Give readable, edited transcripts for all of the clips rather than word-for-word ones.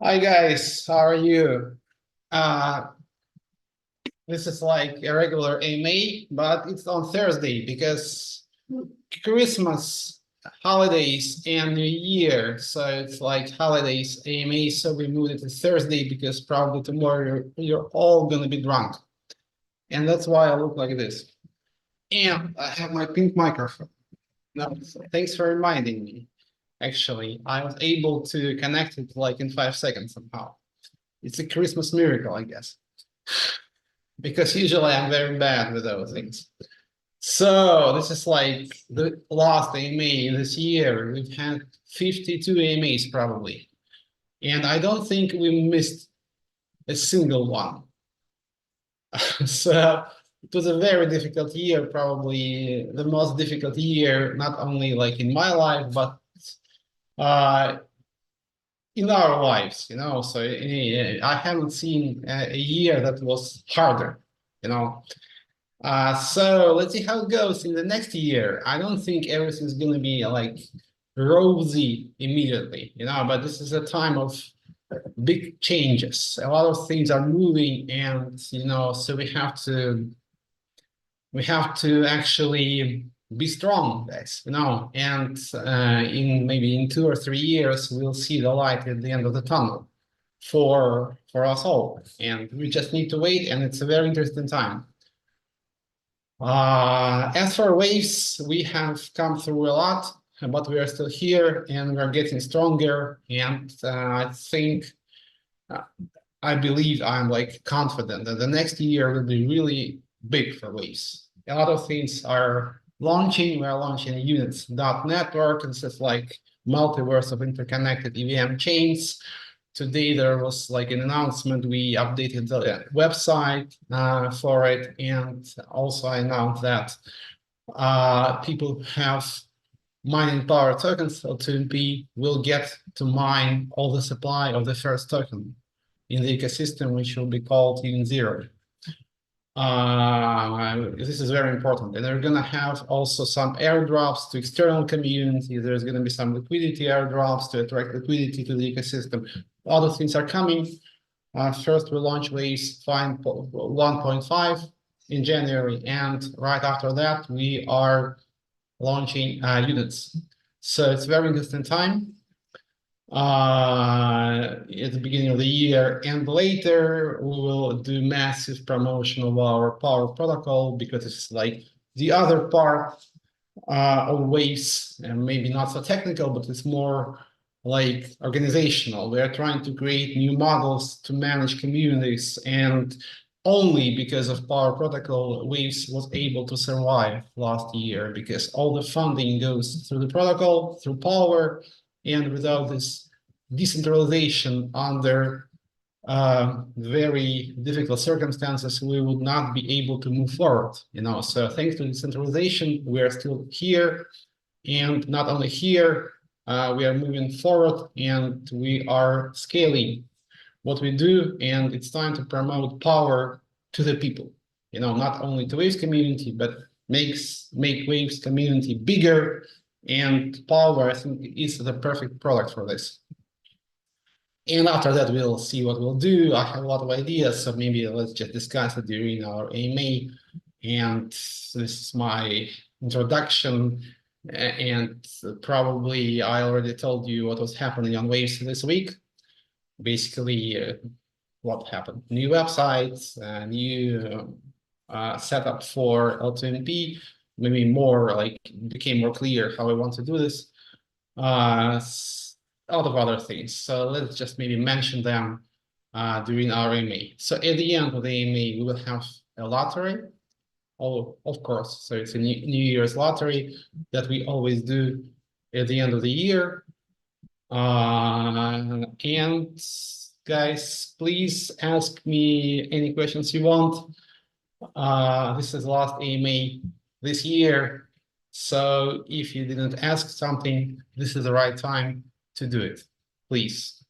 Hi guys, how are you? Uh, this is like a regular AMA, but it's on Thursday because Christmas, holidays, and New Year. So it's like holidays AMA. So we moved it to Thursday because probably tomorrow you're all gonna be drunk, and that's why I look like this. And I have my pink microphone. No, so thanks for reminding me. Actually, I was able to connect it like in 5 seconds somehow. It's a Christmas miracle, I guess, because usually I'm very bad with those things. So this is like the last AMA this year. We've had 52 AMAs probably, and I don't think we missed a single one. So it was a very difficult year, probably the most difficult year, not only like in my life, but uh, in our lives, So I haven't seen a year that was harder, you know. So let's see how it goes in the next year. I don't think everything's gonna be like rosy immediately, but this is a time of big changes. A lot of things are moving, and so we have to actually be strong, guys, and in maybe in 2 or 3 years, we'll see the light at the end of the tunnel for us all. And we just need to wait, and it's a very interesting time. As for waves, we have come through a lot, but we are still here and we're getting stronger. And uh, I believe I'm like confident that the next year will be really big for waves. A lot of things are launching. We're launching units network. This is like multiverse of interconnected EVM chains. Today there was like an announcement. We updated the website for it, and also I announced that people have mining power tokens. So 2MP will get to mine all the supply of the first token in the ecosystem, which will be called Even Zero. This is very important. And they're going to have also some airdrops to external community. There's going to be some liquidity airdrops to attract liquidity to the ecosystem. Other things are coming. First, we launch Waves 1.5 in January, and right after that, we are launching units. So it's a very interesting time at the beginning of the year, and later we will do massive promotion of our Power protocol because it's like the other part of Waves, and maybe not so technical, but it's more like organizational. We are trying to create new models to manage communities, and only because of Power Protocol, Waves was able to survive last year because all the funding goes through the protocol, through Power, and without this decentralization under very difficult circumstances, we would not be able to move forward. So thanks to decentralization, we are still here, and not only here, we are moving forward and we are scaling what we do, and it's time to promote power to the people. Not only to Waves community, but make Waves community bigger. And Power, I think, is the perfect product for this. And after that, we'll see what we'll do. I have a lot of ideas, so maybe let's just discuss it during our AMA. And this is my introduction. And probably I already told you what was happening on Waves this week. Basically, what happened? New websites, new setup for L2MP, maybe more like became more clear how I want to do this. A lot of other things. So let's just maybe mention them during our AMA. So at the end of the AMA, we will have a lottery. Oh, of course. So it's a New Year's lottery that we always do at the end of the year. And guys, please ask me any questions you want. This is the last AMA this year. So if you didn't ask something, this is the right time to do it, please.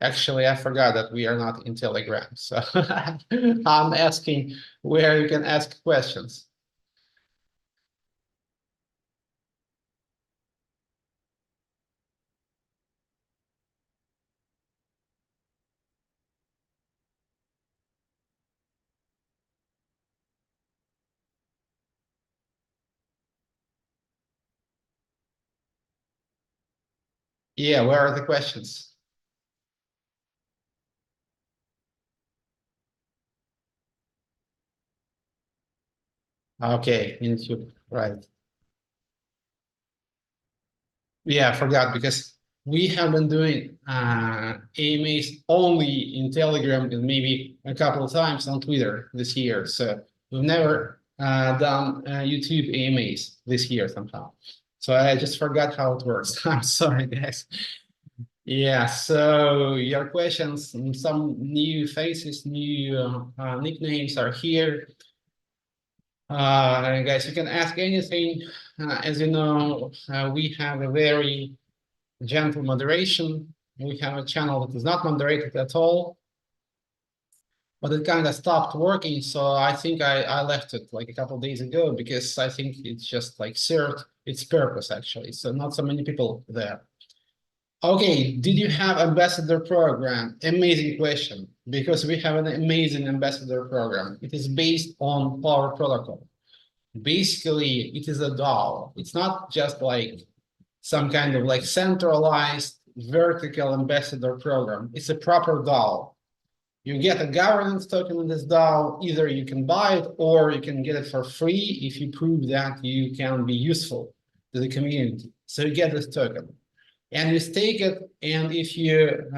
Actually, I forgot that we are not in Telegram, so I'm asking where you can ask questions. Yeah, where are the questions? Okay, YouTube, right. Yeah, I forgot because we have been doing AMAs only in Telegram and maybe a couple of times on Twitter this year. So we've never done YouTube AMAs this year somehow. So I just forgot how it works. I'm sorry, guys. Yeah, so your questions, some new faces, new nicknames are here. Guys, you can ask anything. As you know, we have a very gentle moderation. We have a channel that is not moderated at all, but it kind of stopped working. So I think I left it like a couple of days ago because I think it's just like served its purpose actually. So not so many people there. Okay, did you have ambassador program? Amazing question, because we have an amazing ambassador program. It is based on Power Protocol. Basically, it is a DAO. It's not just like some kind of like centralized vertical ambassador program. It's a proper DAO. You get a governance token in this DAO. Either you can buy it or you can get it for free if you prove that you can be useful to the community. So you get this token and you stake it. And if you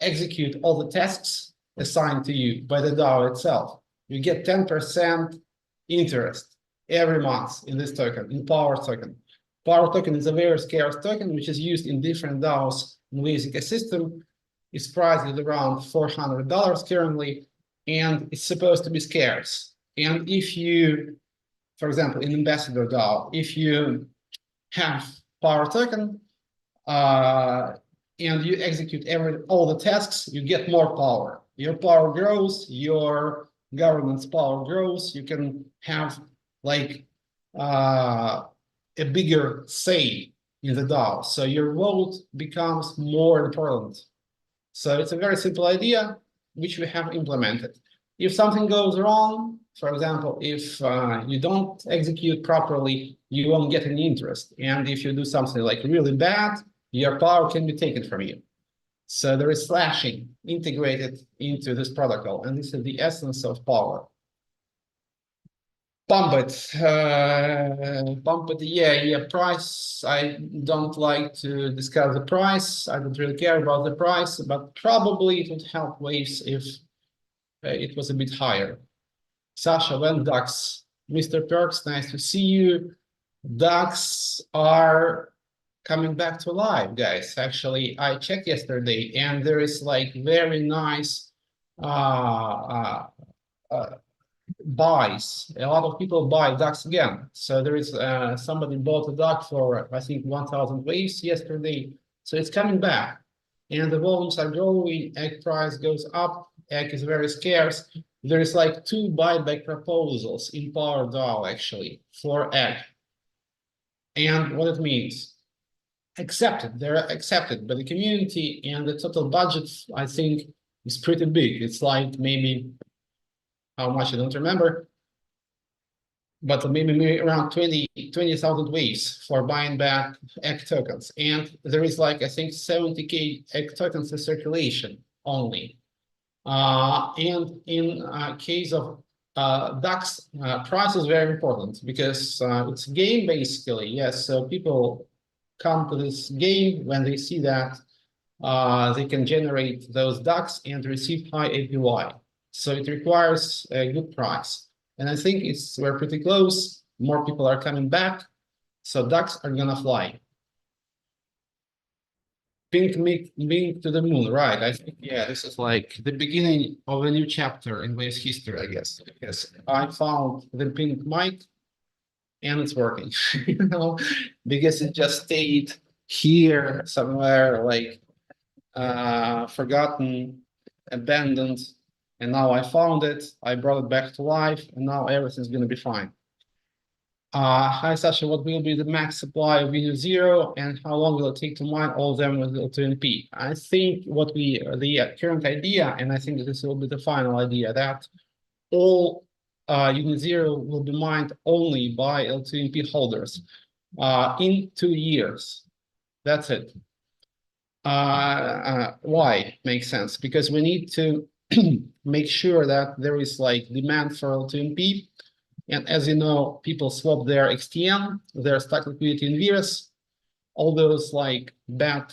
execute all the tasks assigned to you by the DAO itself, you get 10% interest every month in this token, in Power token. Power token is a very scarce token, which is used in different DAOs in Waves ecosystem. It's priced at around $400 currently, and it's supposed to be scarce. And if you, for example, in Ambassador DAO, if you have Power token, and you execute all the tasks, you get more power. Your power grows, your governance power grows. You can have like a bigger say in the DAO. So your vote becomes more important. So it's a very simple idea, which we have implemented. If something goes wrong, for example, if you don't execute properly, you won't get any interest. And if you do something like really bad, your power can be taken from you. So there is slashing integrated into this protocol, and this is the essence of power. Pump it, yeah, price. I don't like to discuss the price. I don't really care about the price, but probably it would help Waves if it was a bit higher. Sasha, when ducks? Mr. Perks, nice to see you. Ducks are coming back to life, guys. Actually, I checked yesterday, and there is like very nice buys. A lot of people buy ducks again. So there is somebody bought a duck for I think 1,000 waves yesterday. So it's coming back, and the volumes are growing. Egg price goes up. Egg is very scarce. There is like 2 buyback proposals in Power DAO actually for egg. And what it means, accepted, they're accepted by the community, and the total budget, I think, is pretty big. It's like maybe, how much I don't remember, but maybe around 20,000 waves for buying back egg tokens. And there is like, I think 70K egg tokens in circulation only. And in case of DAX, price is very important because it's a game basically. Yes, so people come to this game when they see that they can generate those DAX and receive high APY. So it requires a good price. And I think we're pretty close. More people are coming back. So DAX are gonna fly. Pink to the moon, right? I think, yeah, this is like the beginning of a new chapter in Waves history, I guess. Yes, I found the pink mic and it's working, you know, because it just stayed here somewhere like forgotten, abandoned, and now I found it. I brought it back to life, and now everything's going to be fine. Hi, Sasha, what will be the max supply of Unit0, and how long will it take to mine all of them with L2NP? I think the current idea, and I think that this will be the final idea, that all Unit0 will be mined only by L2NP holders in 2 years. That's it. Why? Makes sense, because we need to make sure that there is like demand for L2NP. And as you know, people swap their XTM, their stock liquidity in virus, all those like bad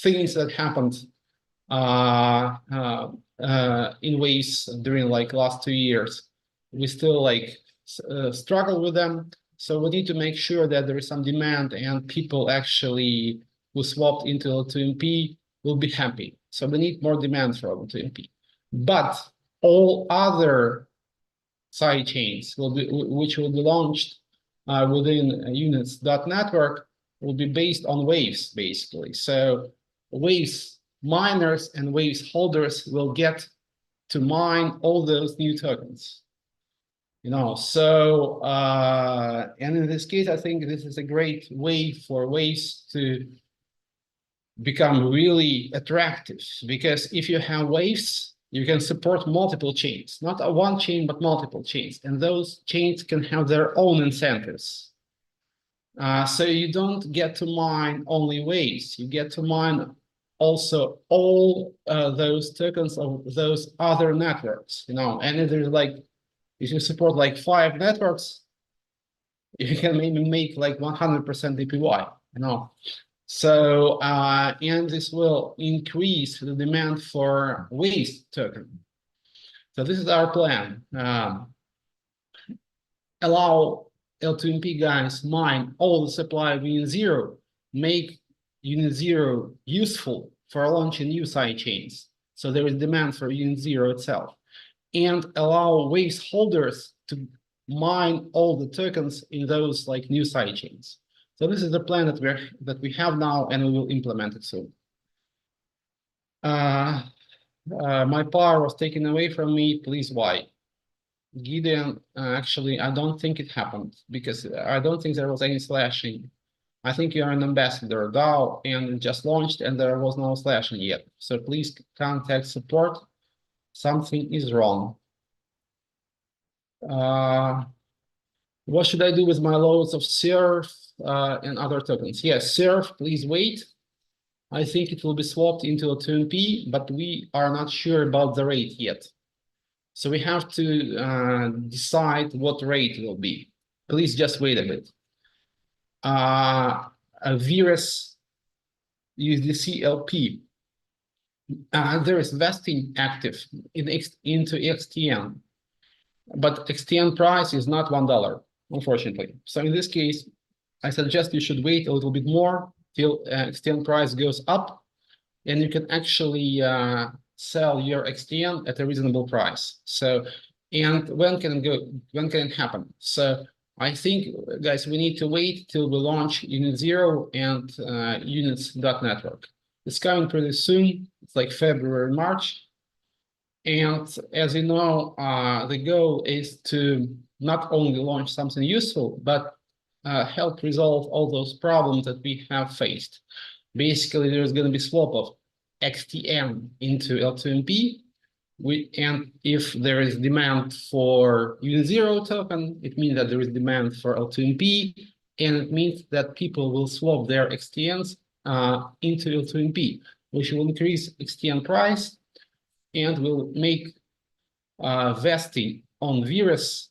things that happened in waves during like last 2 years. We still like struggle with them. So we need to make sure that there is some demand and people actually who swapped into L2NP will be happy. So we need more demand for L2NP. But all other side chains which will be launched within units.network will be based on waves, basically. So waves miners and waves holders will get to mine all those new tokens. So and in this case, I think this is a great way for waves to become really attractive, because if you have waves, you can support multiple chains, not one chain, but multiple chains. And those chains can have their own incentives. So you don't get to mine only waves, you get to mine also all those tokens of those other networks, and if there's like, if you support like 5 networks, you can maybe make like 100% APY, So, and this will increase the demand for waste token. So this is our plan. Allow L2NP guys mine all the supply of Unit0, make Unit0 useful for launching new side chains. So there is demand for Unit0 itself. And allow waves holders to mine all the tokens in those like new side chains. So this is the plan that we have now, and we will implement it soon. My power was taken away from me. Please, why? Gideon, actually, I don't think it happened, because I don't think there was any slashing. I think you are an ambassador DAO, and it just launched, and there was no slashing yet. So please contact support. Something is wrong. What should I do with my loads of SERF and other tokens? Yes, SERF, please wait. I think it will be swapped into L2NP, but we are not sure about the rate yet. So we have to decide what rate will be. Please just wait a bit. A virus USDC LP. There is vesting active into XTN, but XTN price is not $1, unfortunately. So in this case, I suggest you should wait a little bit more till XTN price goes up, and you can actually sell your XTN at a reasonable price. So, and when can it happen? So I think, guys, we need to wait till we launch Unit0 and units.network. It's coming pretty soon. It's like February, March. And as you know, the goal is to not only launch something useful, but help resolve all those problems that we have faced. Basically, there's going to be swap of XTM into L2NP. And if there is demand for Unit0 token, it means that there is demand for L2NP, and it means that people will swap their XTNs into L2NP, which will increase XTN price and will make vesting on virus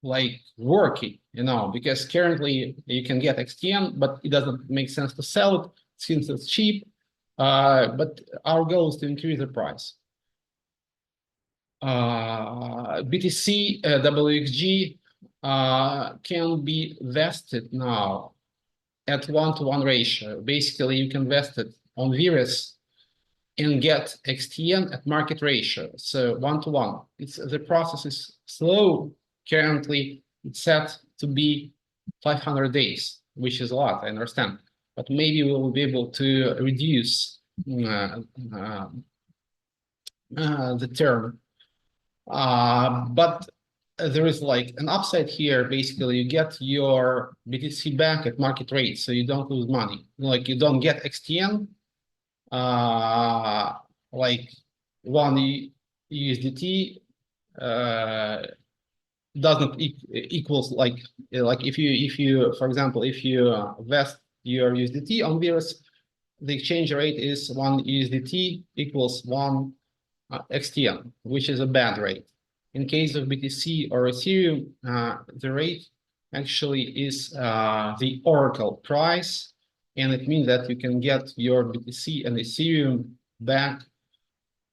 like working, because currently you can get XTN, but it doesn't make sense to sell it since it's cheap. But our goal is to increase the price. BTC WXG can be vested now at 1-to-1 ratio. Basically, you can vest it on virus and get XTN at market ratio. So 1-to-1. The process is slow. Currently, it's set to be 500 days. which is a lot, I understand. But maybe we will be able to reduce the term. But there is like an upside here. Basically, you get your BTC back at market rate, so you don't lose money. Like you don't get XTN, like one USDT doesn't equals like if you for example if you vest your USDT on Virus, the exchange rate is one USDT equals one XTN, which is a bad rate. In case of BTC or Ethereum, the rate actually is the Oracle price, and it means that you can get your BTC and Ethereum back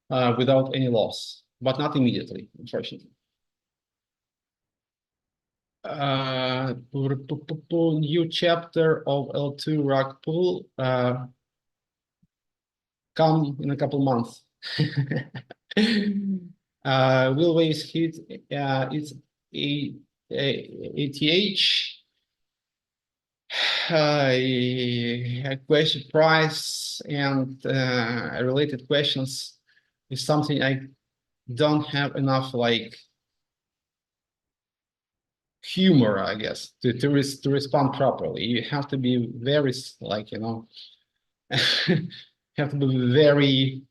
without any loss, but not immediately, unfortunately. New chapter of L2 rug pool come in a couple months. Will Waves hit its ATH? Question price and related questions is something I don't have enough like humor, I guess, to respond properly. You have to be very like, you know, have to be very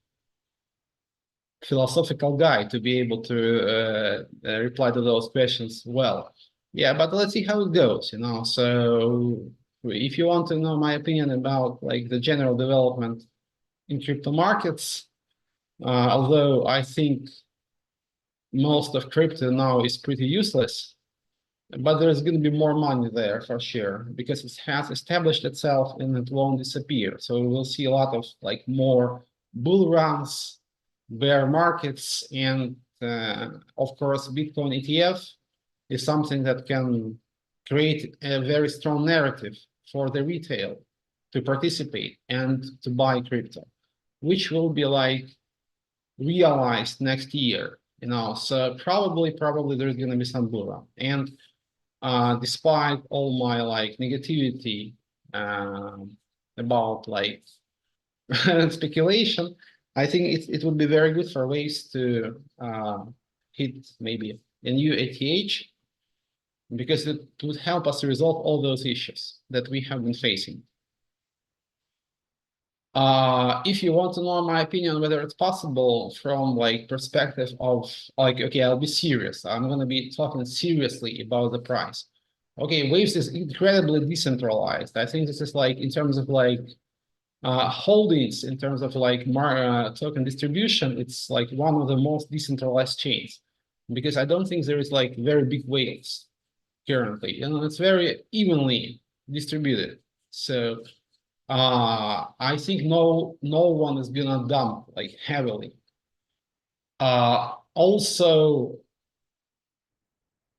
philosophical guy to be able to reply to those questions well. Yeah, but let's see how it goes, you know. So if you want to know my opinion about like the general development in crypto markets, although I think most of crypto now is pretty useless, but there's going to be more money there for sure because it has established itself and it won't disappear. So we'll see a lot of like more bull runs, bear markets, and of course, Bitcoin ETF is something that can create a very strong narrative for the retail to participate and to buy crypto, which will be like realized next year, you know. So probably there's going to be some bull run. And despite all my like negativity about like speculation, I think it would be very good for Waves to hit maybe a new ATH because it would help us resolve all those issues that we have been facing. If you want to know my opinion whether it's possible from like perspective of like, okay, I'll be serious. I'm gonna be talking seriously about the price. Okay, Waves is incredibly decentralized. I think this is like in terms of like holdings, in terms of like token distribution, it's like one of the most decentralized chains because I don't think there is like very big whales currently. You know, it's very evenly distributed. So I think no one is gonna dump like heavily. Also,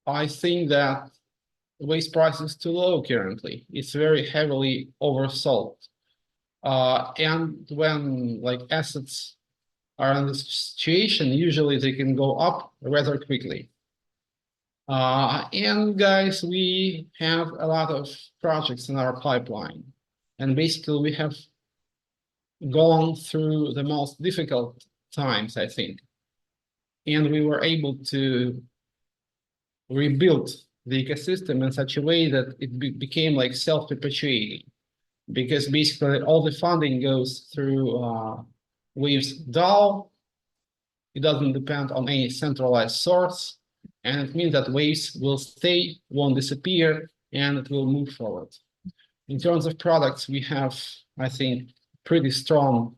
I think that waste price is too low currently. It's very heavily oversold. And when like assets are in this situation, usually they can go up rather quickly. And guys, we have a lot of projects in our pipeline. And basically we have gone through the most difficult times, I think. And we were able to rebuild the ecosystem in such a way that it became like self-perpetuating. Because basically all the funding goes through Waves DAO. It doesn't depend on any centralized source. And it means that Waves will stay, won't disappear, and it will move forward. In terms of products, we have, I think, pretty strong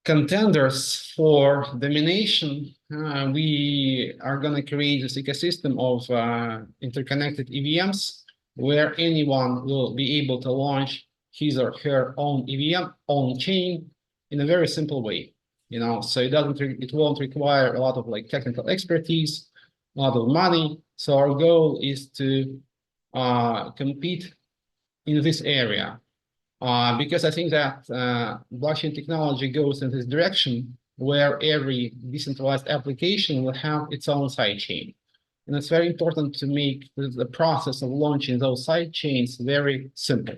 contenders for domination. We are going to create this ecosystem of interconnected EVMs where anyone will be able to launch his or her own EVM, own chain in a very simple way. You know, so it won't require a lot of like technical expertise, a lot of money. So our goal is to compete in this area because I think that blockchain technology goes in this direction where every decentralized application will have its own sidechain. And it's very important to make the process of launching those side chains very simple.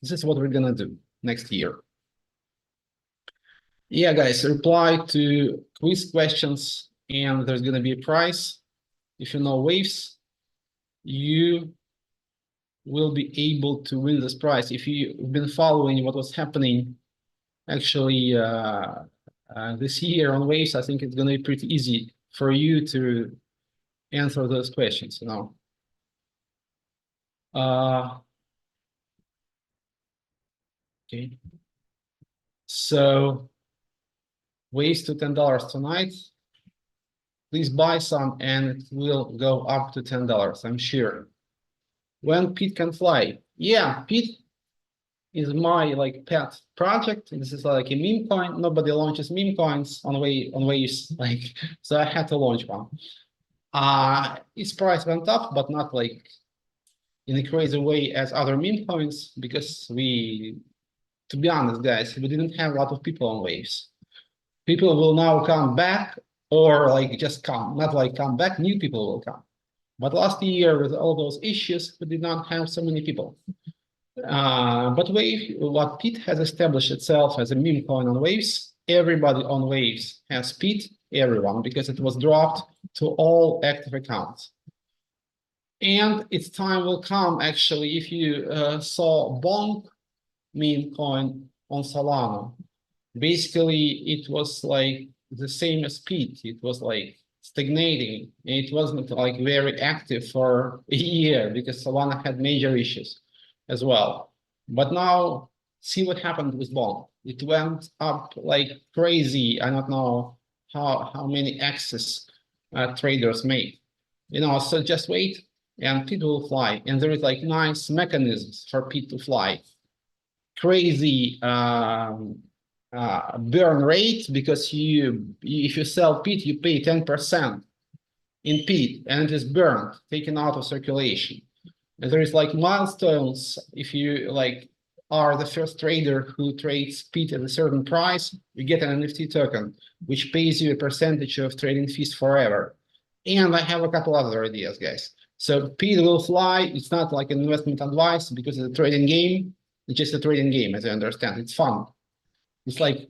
This is what we're gonna do next year. Yeah, guys, reply to quiz questions, and there's gonna be a prize. If you know waves, you will be able to win this prize. If you've been following what was happening actually this year on waves, I think it's gonna be pretty easy for you to answer those questions, you know. Okay. So waves to $10 tonight. Please buy some and it will go up to $10, I'm sure. When Pete can fly. Yeah, Pete is my like pet project. This is like a meme coin. Nobody launches meme coins on waves, like, so I had to launch one. Its price went up, but not like in a crazy way as other meme coins, because to be honest, guys, we didn't have a lot of people on waves. People will now come back, or like just come, not like come back, new people will come. But last year, with all those issues, we did not have so many people. But what Pete has established itself as a meme coin on waves, everybody on waves has Pete, everyone, because it was dropped to all active accounts. And its time will come, actually, if you saw Bonk meme coin on Solana. Basically, it was like the same as Pete. It was like stagnating. It wasn't like very active for a year because Solana had major issues as well. But now, see what happened with Bonk. It went up like crazy. I don't know how many X's traders made. You know, so just wait and Pete will fly. And there is like nice mechanisms for Pete to fly. Crazy burn rate, because if you sell Pete, you pay 10% in Pete, and it is burned, taken out of circulation. And there is like milestones. If you like are the first trader who trades Pete at a certain price, you get an NFT token, which pays you a percentage of trading fees forever. And I have a couple other ideas, guys. So Pete will fly. It's not like an investment advice because it's a trading game. It's just a trading game, as I understand. It's fun. It's like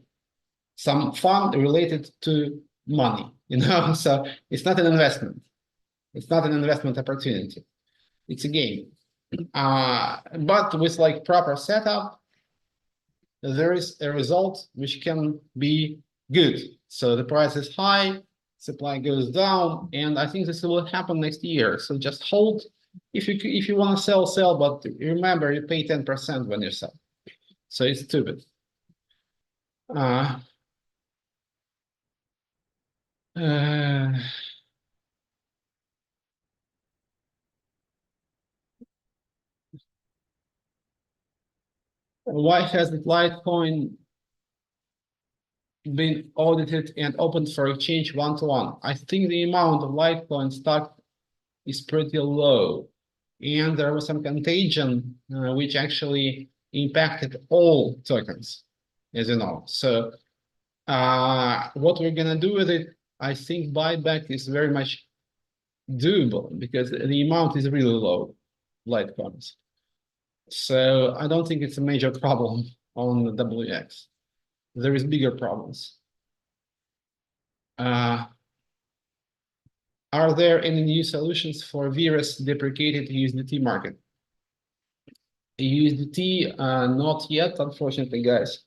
some fun related to money, you know? So it's not an investment. It's not an investment opportunity. It's a game. But with like proper setup, there is a result which can be good. So the price is high, supply goes down, and I think this will happen next year. So just hold. If you want to sell, but remember you pay 10% when you sell. So it's stupid. Why has Litecoin been audited and opened for exchange one-to-one? I think the amount of Litecoin stock is pretty low, and there was some contagion which actually impacted all tokens, as you know. So what we're gonna do with it, I think buyback is very much doable because the amount is really low, Litecoins. So I don't think it's a major problem on the WX. There is bigger problems. Are there any new solutions for virus deprecated USDT market? USDT, not yet, unfortunately, guys.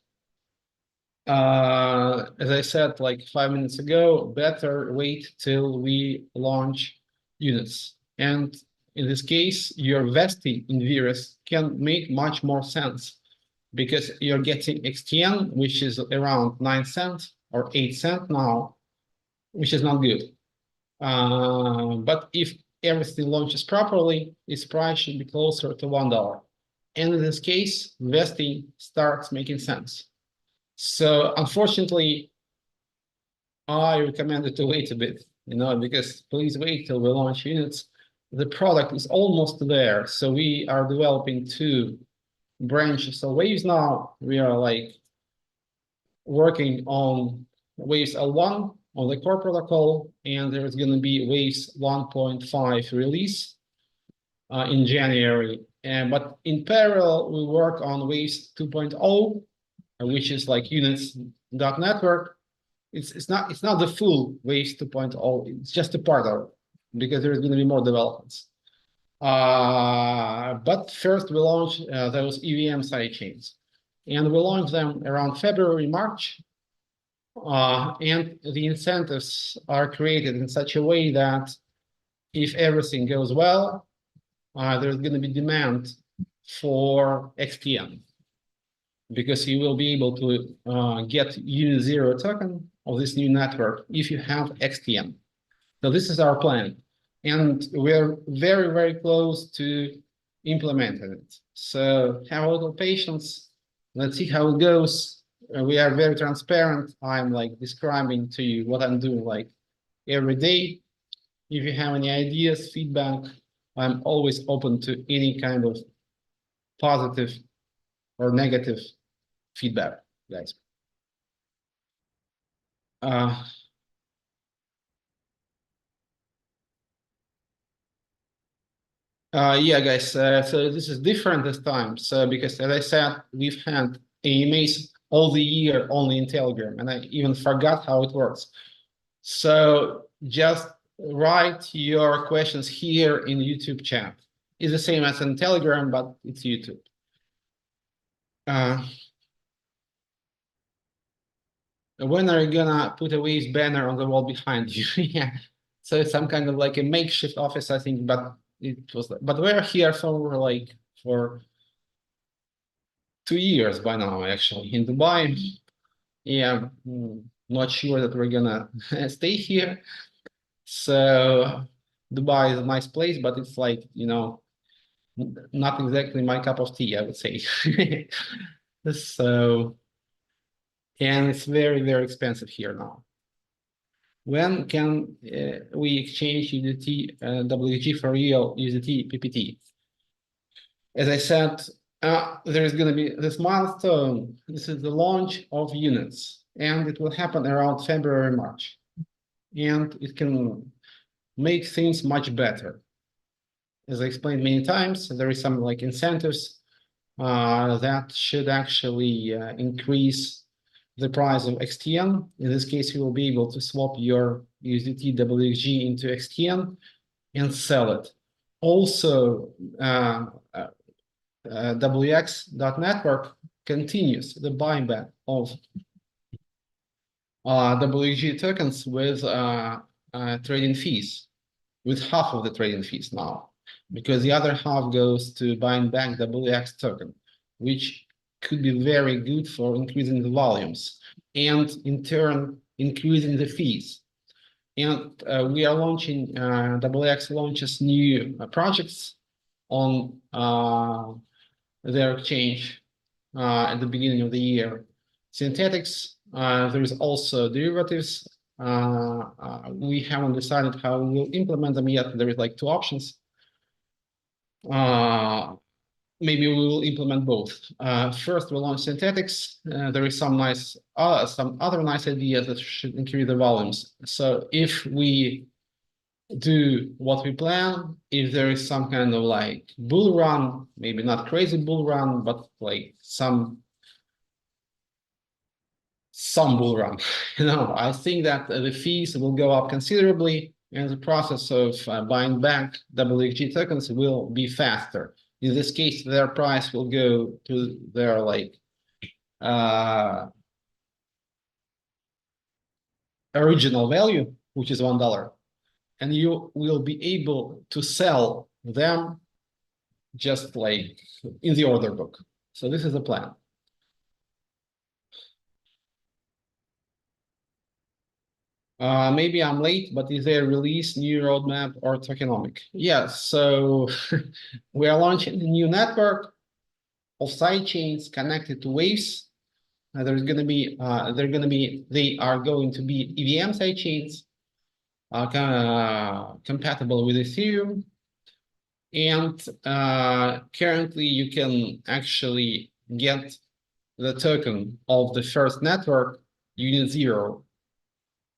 As I said like 5 minutes ago, better wait till we launch units. And in this case, your vesting in virus can make much more sense because you're getting XTN, which is around 9 cents or 8 cents now, which is not good. But if everything launches properly, its price should be closer to $1. And in this case, vesting starts making sense. So unfortunately, I recommend it to wait a bit, you know, because please wait till we launch units. The product is almost there. So we are developing 2 branches of waves now. We are like working on waves L1 on the core protocol, and there's going to be Waves 1.5 release in January. But in parallel, we work on Waves 2.0, which is like units.network. It's not the full Waves 2.0. It's just a part of it because there's going to be more developments. But first we launch those EVM sidechains, and we launch them around February, March. And the incentives are created in such a way that if everything goes well, there's going to be demand for XTM, because you will be able to get Unit 0 token of this new network if you have XTM. So this is our plan, and we're very, very close to implementing it. So have a little patience. Let's see how it goes. We are very transparent. I'm like describing to you what I'm doing like every day. If you have any ideas, feedback, I'm always open to any kind of positive or negative feedback, guys. Yeah, guys. So this is different this time. So because, as I said, we've had AMAs all the year only in Telegram, and I even forgot how it works. So just write your questions here in YouTube chat. It's the same as in Telegram, but it's YouTube. When are you gonna put a Waves banner on the wall behind you? Yeah. So it's some kind of like a makeshift office, I think, but we're here for 2 years by now, actually, in Dubai. Yeah, not sure that we're gonna stay here. So Dubai is a nice place, but it's like, not exactly my cup of tea, I would say. So, and it's very, very expensive here now. When can we exchange USDT WG for real USDT PPT? As I said, there is going to be this milestone. This is the launch of units, and it will happen around February, March. And it can make things much better. As I explained many times, there is some like incentives that should actually increase the price of XTN. In this case, you will be able to swap your USDT WXG into XTN and sell it. Also, WX.network continues the buyback of WXG tokens with trading fees, with half of the trading fees now, because the other half goes to buying back WX token, which could be very good for increasing the volumes and in turn increasing the fees. And we are launching, WX launches new projects on their exchange at the beginning of the year. Synthetics, there is also derivatives. We haven't decided how we will implement them yet. There is like two options. Maybe we will implement both. First, we'll launch synthetics. There is some other nice ideas that should increase the volumes. So if we do what we plan, if there is some kind of like bull run, maybe not crazy bull run, but like some bull run, I think that the fees will go up considerably, and the process of buying back WXG tokens will be faster. In this case, their price will go to their like original value, which is $1, and you will be able to sell them just like in the order book. So this is the plan. Maybe I'm late, but is there a release, new roadmap, or tokenomic? Yeah, so we are launching a new network of sidechains connected to Waves. They are going to be EVM sidechains compatible with Ethereum. And currently, you can actually get the token of the first network, Unit 0,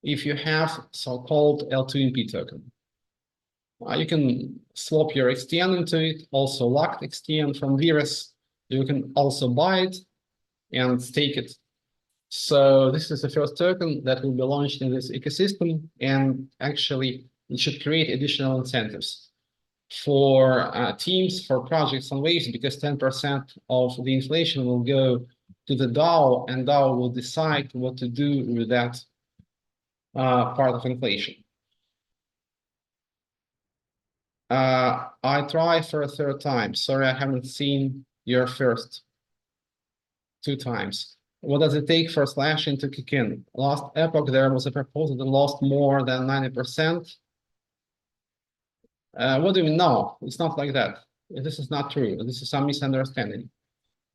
if you have so-called L2MP token. You can swap your XTN into it, also locked XTN from Virus. You can also buy it and stake it. So this is the first token that will be launched in this ecosystem, and actually it should create additional incentives for teams, for projects on Waves, because 10% of the inflation will go to the DAO, and DAO will decide what to do with that part of inflation. I try for a third time. Sorry, I haven't seen your first 2 times. What does it take for slashing to kick in? Last epoch, there was a proposal that lost more than 90%. What do you mean? No, it's not like that. This is not true. This is some misunderstanding.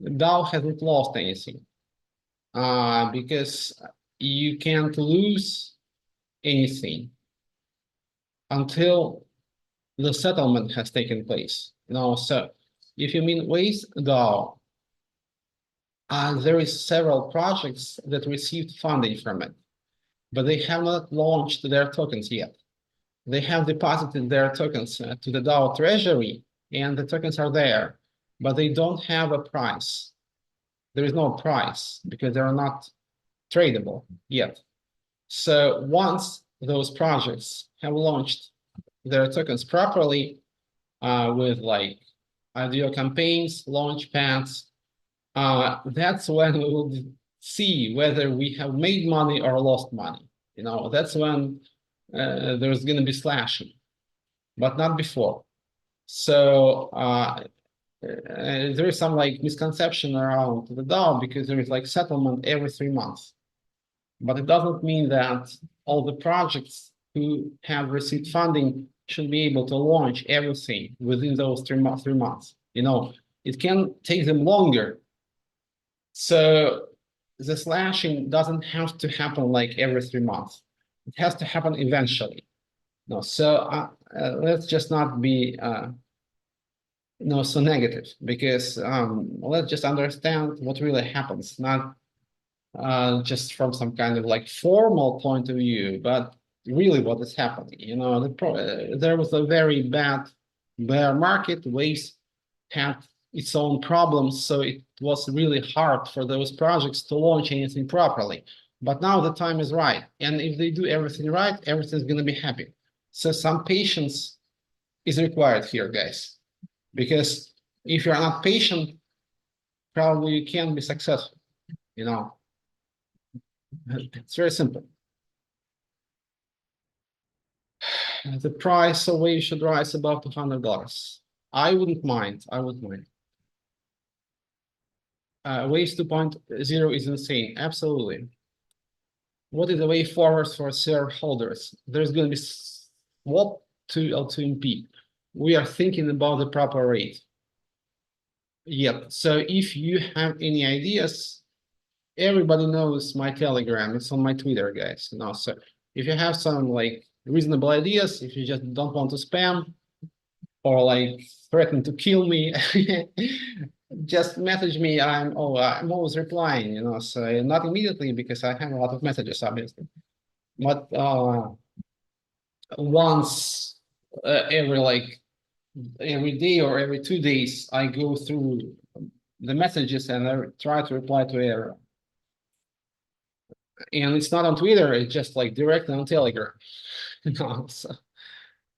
DAO hasn't lost anything because you can't lose anything until the settlement has taken place. So if you mean Waze DAO, there is several projects that received funding from it, but they have not launched their tokens yet. They have deposited their tokens to the DAO treasury, and the tokens are there, but they don't have a price. There is no price because they are not tradable yet. So once those projects have launched their tokens properly, with like IDO campaigns, launch pads, that's when we will see whether we have made money or lost money. That's when there's going to be slashing, but not before. So there is some like misconception around the DAO because there is like settlement every 3 months, but it doesn't mean that all the projects who have received funding should be able to launch everything within those 3 months. It can take them longer. So the slashing doesn't have to happen like every 3 months. It has to happen eventually. So let's just not be so negative, because let's just understand what really happens, not just from some kind of like formal point of view, but really what is happening. There was a very bad bear market. Waves had its own problems, so it was really hard for those projects to launch anything properly. But now the time is right, and if they do everything right, everything's going to be happy. So some patience is required here, guys, because if you're not patient, probably you can't be successful. It's very simple. The price of Wave should rise above $200. I wouldn't mind. Waves 2.0 is insane. Absolutely. What is the way forward for shareholders? There's going to be swap to L2MP. We are thinking about the proper rate. Yep. So if you have any ideas, everybody knows my Telegram. It's on my Twitter, guys. So if you have some like reasonable ideas, if you just don't want to spam or like threaten to kill me, just message me. I'm always replying, so not immediately because I have a lot of messages, obviously, but once every day or every 2 days, I go through the messages and I try to reply to everyone. And it's not on Twitter, it's just like directly on Telegram. So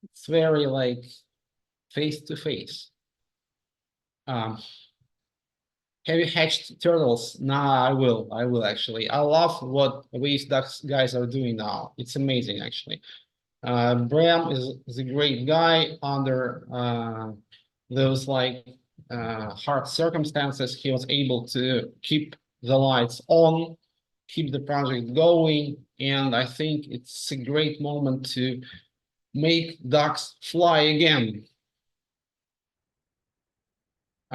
it's very like face to face. Have you hatched turtles? Nah, I will actually. I love what Waves Ducks guys are doing now. It's amazing, actually. Bram is a great guy under those like hard circumstances. He was able to keep the lights on, keep the project going, and I think it's a great moment to make ducks fly again.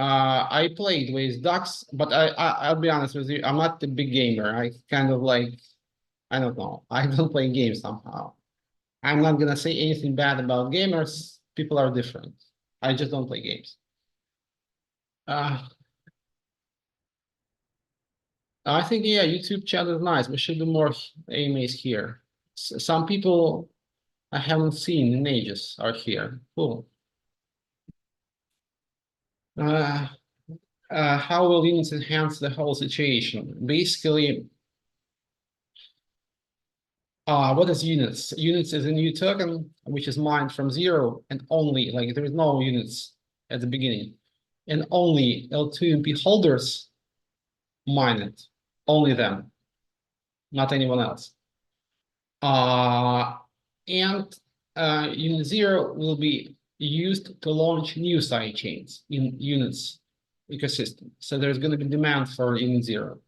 I played with ducks, but I'll be honest with you, I'm not a big gamer. I kind of like, I don't know, I don't play games somehow. I'm not gonna say anything bad about gamers. People are different. I just don't play games. Uh, I think, yeah, YouTube chat is nice. We should do more AMAs here. Some people I haven't seen in ages are here. Cool. Uh, how will units enhance the whole situation? Basically, what is units? Units is a new token which is mined from zero and only, like there is no units at the beginning, and only L2MP holders mine it. Only them, not anyone else. And unit zero will be used to launch new side chains in units ecosystem. So there's going to be demand for unit zero.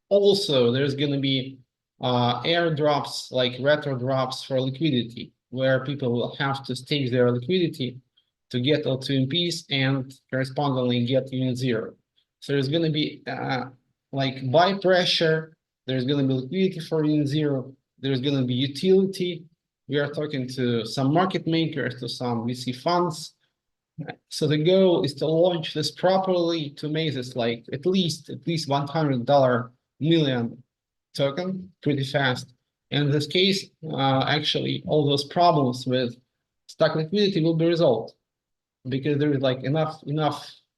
Also, there's going to be airdrops like retro drops for liquidity, where people will have to stake their liquidity to get L2MPs and correspondingly get unit zero. So there's going to be like buy pressure, there's going to be liquidity for unit zero, there's going to be utility. We are talking to some market makers, to some VC funds. So the goal is to launch this properly to make this like at least $100 million token pretty fast. And in this case, actually, all those problems with stock liquidity will be resolved because there is like enough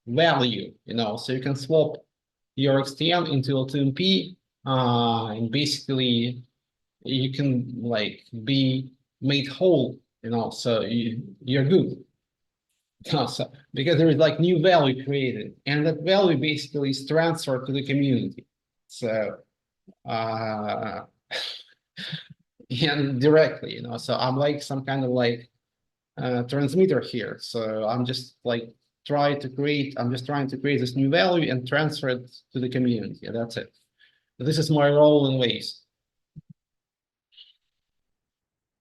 value, so you can swap your XTM into L2MP, and basically you can like be made whole, so you're good. So, because there is like new value created, and that value basically is transferred to the community. So, and directly, so I'm like some kind of like transmitter here. So I'm just like I'm just trying to create this new value and transfer it to the community. And that's it. This is my role in Waves.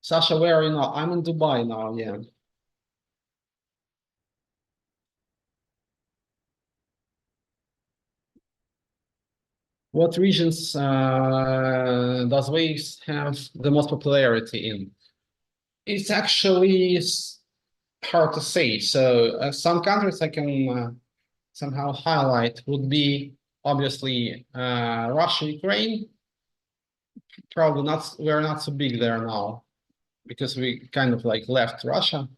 Sasha, where are you now? I'm in Dubai now, yeah. What regions does Waves have the most popularity in? It's actually hard to say. So some countries I can somehow highlight would be obviously Russia, Ukraine. Probably not, we're not so big there now because we kind of like left Russia.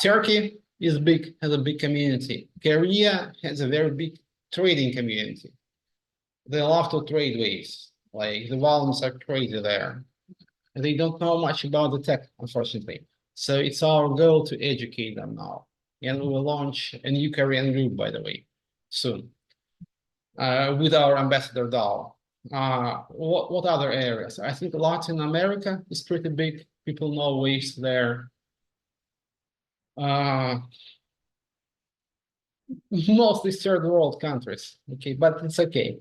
Turkey is big, has a big community. Korea has a very big trading community. They love to trade waves. Like the volumes are crazy there. They don't know much about the tech, unfortunately. So it's our goal to educate them now. And we will launch a new Korean group, by the way, soon, with our ambassador DAO. What other areas? I think Latin America is pretty big. People know waves there. Mostly third world countries. Okay, but it's okay.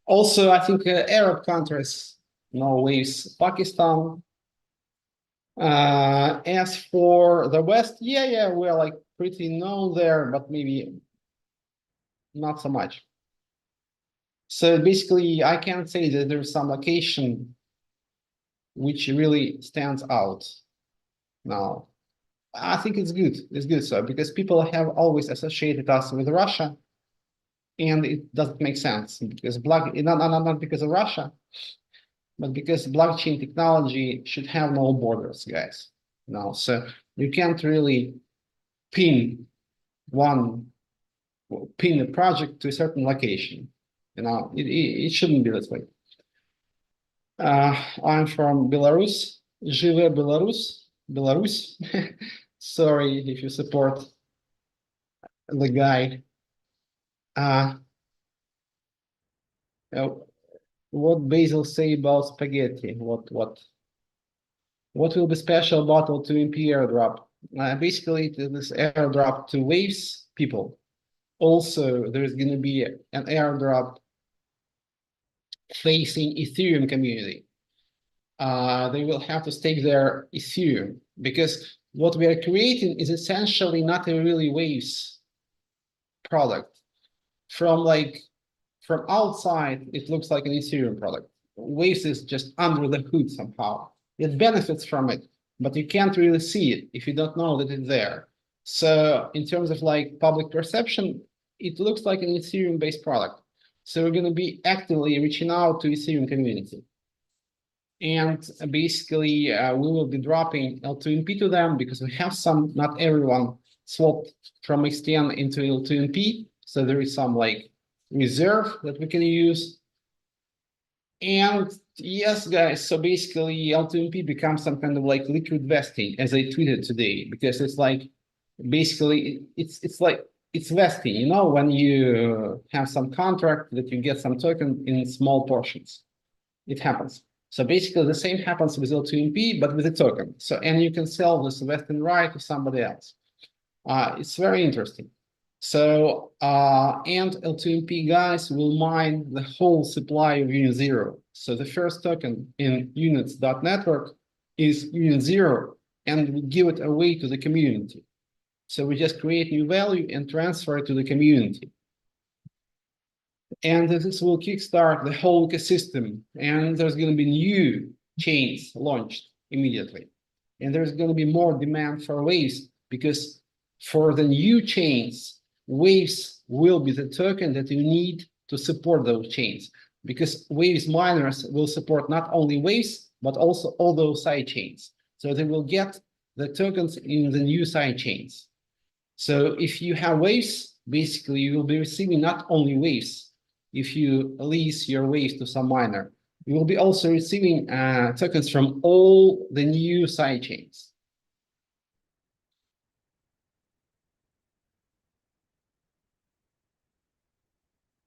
Also, I think Arab countries know waves. Pakistan. As for the West, yeah, we're like pretty known there, but maybe not so much. So basically, I can't say that there's some location which really stands out now. I think it's good. It's good so because people have always associated us with Russia, and it doesn't make sense because not because of Russia, but because blockchain technology should have no borders, guys. So you can't really pin a project to a certain location. It shouldn't be this way. I'm from Belarus. Живе Belarus. Belarus. Sorry if you support the guy. Uh, what Basil say about spaghetti? What will be special about L2MP airdrop? Basically, this airdrop to Waves people. Also, there's going to be an airdrop facing Ethereum community. They will have to stake their Ethereum because what we are creating is essentially not a really Waves product. From outside, it looks like an Ethereum product. Waves is just under the hood somehow. It benefits from it, but you can't really see it if you don't know that it's there. So in terms of like public perception, it looks like an Ethereum-based product. So we're going to be actively reaching out to Ethereum community. And basically, we will be dropping L2MP to them because we have some, not everyone swapped from XTN into L2MP. So there is some like reserve that we can use. And yes, guys, so basically L2MP becomes some kind of like liquid vesting, as I tweeted today, because it's like basically it's like it's vesting, you know, when you have some contract that you get some token in small portions. It happens. So basically the same happens with L2MP, but with a token. So, and you can sell this vesting right to somebody else. It's very interesting. So, and L2MP guys will mine the whole supply of unit zero. So the first token in units.network is unit zero, and we give it away to the community. So we just create new value and transfer it to the community. And this will kickstart the whole ecosystem. And there's going to be new chains launched immediately. And there's going to be more demand for waves, because for the new chains, waves will be the token that you need to support those chains. Because waves miners will support not only waves, but also all those side chains. So they will get the tokens in the new side chains. So if you have waves, basically you will be receiving not only waves. If you lease your waves to some miner, you will be also receiving tokens from all the new side chains.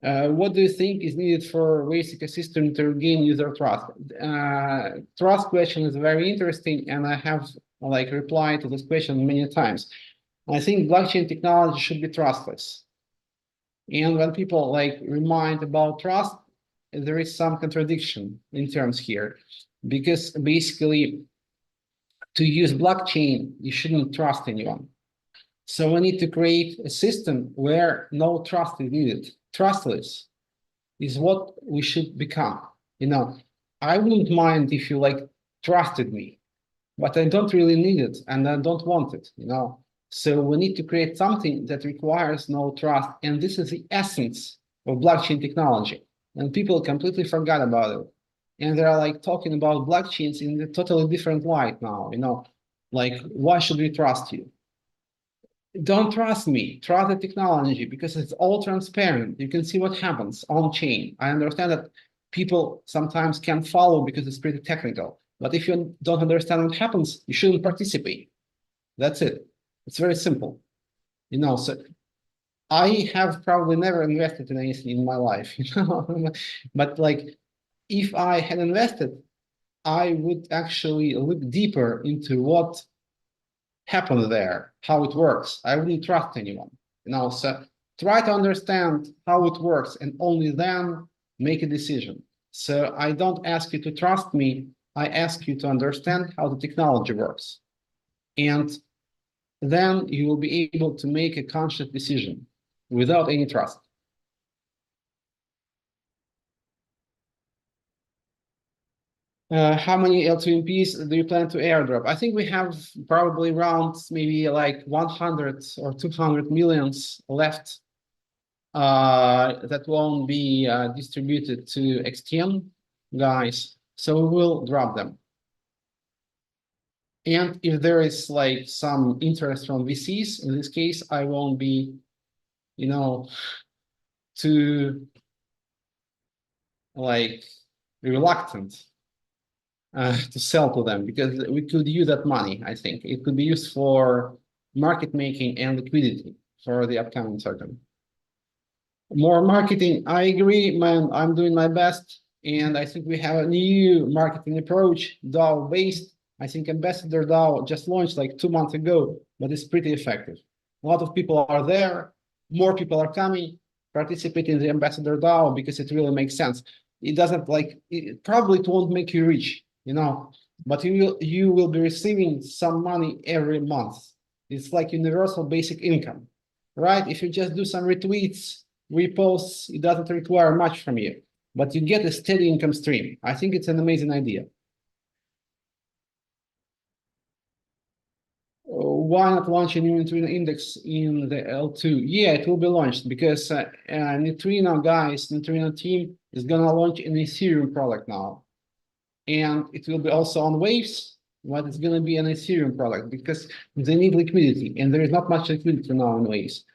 What do you think is needed for Waves ecosystem to regain user trust? Trust question is very interesting, and I have like replied to this question many times. I think blockchain technology should be trustless. And when people like remind about trust, there is some contradiction in terms here, because basically to use blockchain, you shouldn't trust anyone. So we need to create a system where no trust is needed. Trustless is what we should become. You know, I wouldn't mind if you like trusted me, but I don't really need it and I don't want it, you know. So we need to create something that requires no trust. And this is the essence of blockchain technology. And people completely forgot about it. And they're like talking about blockchains in a totally different light now, you know, like, why should we trust you? Don't trust me, trust the technology, because it's all transparent. You can see what happens on chain. I understand that people sometimes can't follow because it's pretty technical, but if you don't understand what happens, you shouldn't participate. That's it. It's very simple. You know, so I have probably never invested in anything in my life, you know, but like if I had invested, I would actually look deeper into what happened there, how it works. I wouldn't trust anyone, you know, so try to understand how it works and only then make a decision. So I don't ask you to trust me, I ask you to understand how the technology works. And then you will be able to make a conscious decision without any trust. How many L2MPs do you plan to airdrop? I think we have probably around maybe like 100 or 200 millions left that won't be distributed to XTM guys. So we will drop them. And if there is like some interest from VCs, in this case, I won't be, you know, too like reluctant to sell to them, because we could use that money. I think it could be used for market making and liquidity for the upcoming token. More marketing, I agree, man. I'm doing my best, and I think we have a new marketing approach, DAO based. I think Ambassador DAO just launched like 2 months ago, but it's pretty effective. A lot of people are there, more people are coming, participate in the Ambassador DAO because it really makes sense. It doesn't like it probably it won't make you rich, you know, but you will be receiving some money every month. It's like universal basic income, right? If you just do some retweets, reposts, it doesn't require much from you, but you get a steady income stream. I think it's an amazing idea. why not launch a new neutrino index in the L2? Yeah, it will be launched because neutrino guys, neutrino team is gonna launch an Ethereum product now, and it will be also on Waves, but it's gonna be an Ethereum product because they need liquidity, and there is not much liquidity now in Waves.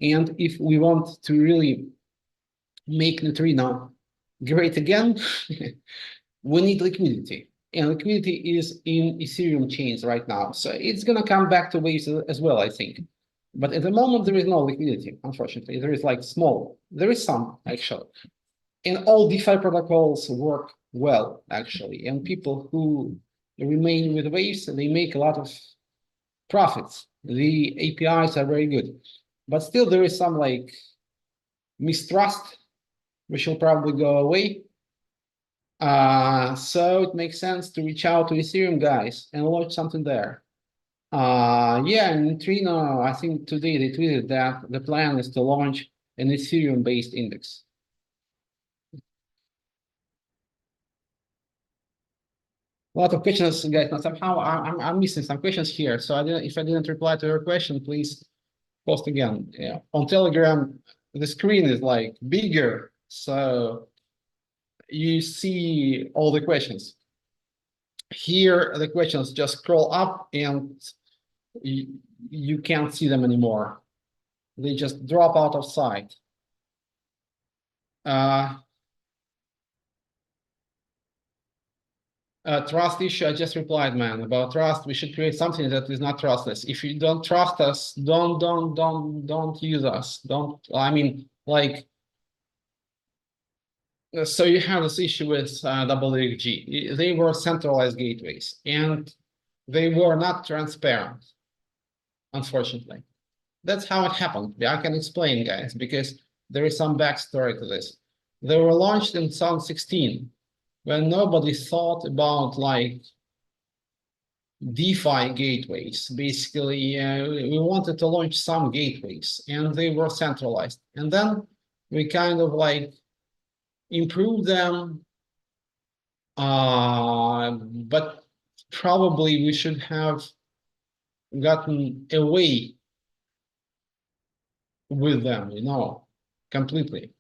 And if we want to really make neutrino great again, we need liquidity. And liquidity is in Ethereum chains right now. So it's going to come back to Waves as well, I think. But at the moment, there is no liquidity, unfortunately. There is like small. There is some, actually. And all DeFi protocols work well, actually. And people who remain with Waves, they make a lot of profits. The APIs are very good. But still, there is some like mistrust, which will probably go away. So it makes sense to reach out to Ethereum guys and launch something there. Yeah, and Neutrino, I think today they tweeted that the plan is to launch an Ethereum-based index. A lot of questions, guys. Now somehow I'm missing some questions here. So if I didn't reply to your question, please post again. Yeah. On Telegram, the screen is like bigger, so you see all the questions. Here, the questions just scroll up and you can't see them anymore. They just drop out of sight. Trust issue, I just replied, man, about trust. We should create something that is not trustless. If you don't trust us, don't use us. Don't, I mean, like, so you have this issue with WXG. They were centralized gateways and they were not transparent, unfortunately. That's how it happened. I can explain, guys, because there is some backstory to this. They were launched in 2016 when nobody thought about like DeFi gateways. Basically, we wanted to launch some gateways and they were centralized. And then we kind of like improved them, but probably we should have gotten away with them, completely.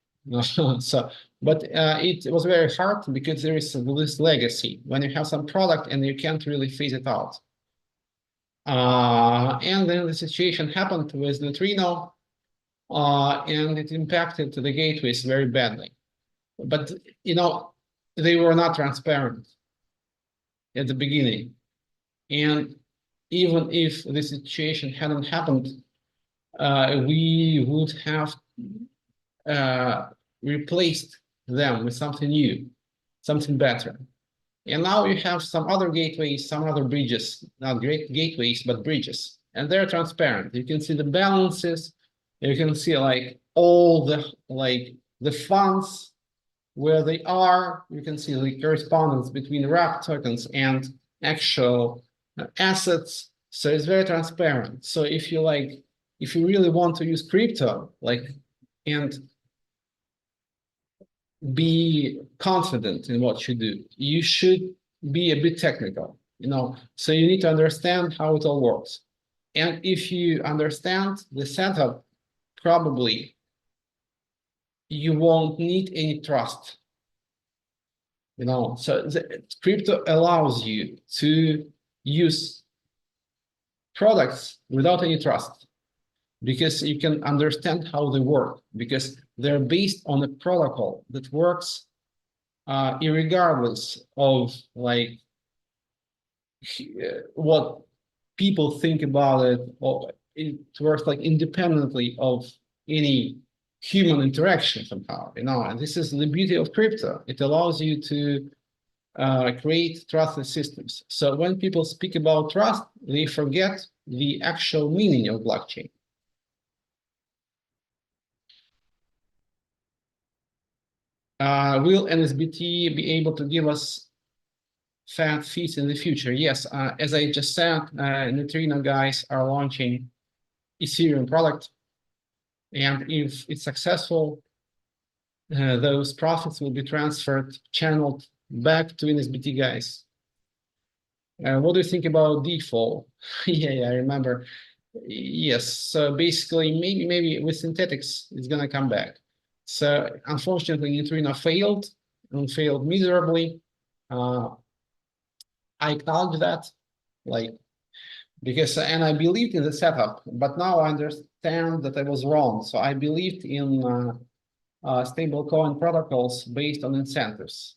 So, but it was very hard because there is this legacy when you have some product and you can't really phase it out. And then the situation happened with Neutrino, and it impacted the gateways very badly. But they were not transparent at the beginning, and even if the situation hadn't happened, we would have replaced them with something new, something better. And now you have some other gateways, some other bridges, not great gateways, but bridges, and they're transparent. You can see the balances, you can see like all the funds where they are. You can see the correspondence between wrap tokens and actual assets. So it's very transparent. So if you really want to use crypto, and be confident in what you do, you should be a bit technical, so you need to understand how it all works. And if you understand the setup, probably you won't need any trust, so the crypto allows you to use products without any trust, because you can understand how they work, because they're based on a protocol that works irregardless of what people think about it, or it works independently of any human interaction somehow, and this is the beauty of crypto. It allows you to create trusted systems. So when people speak about trust, they forget the actual meaning of blockchain. Will NSBT be able to give us fat fees in the future? Yes, as I just said, Neutrino guys are launching Ethereum product, and if it's successful, those profits will be transferred, channeled back to NSBT guys. What do you think about default? Yeah, I remember. Yes, so basically, maybe with synthetics, it's gonna come back. So unfortunately, Neutrino failed and failed miserably. Uh, I acknowledge that, like, because and I believed in the setup, but now I understand that I was wrong. So I believed in stablecoin protocols based on incentives.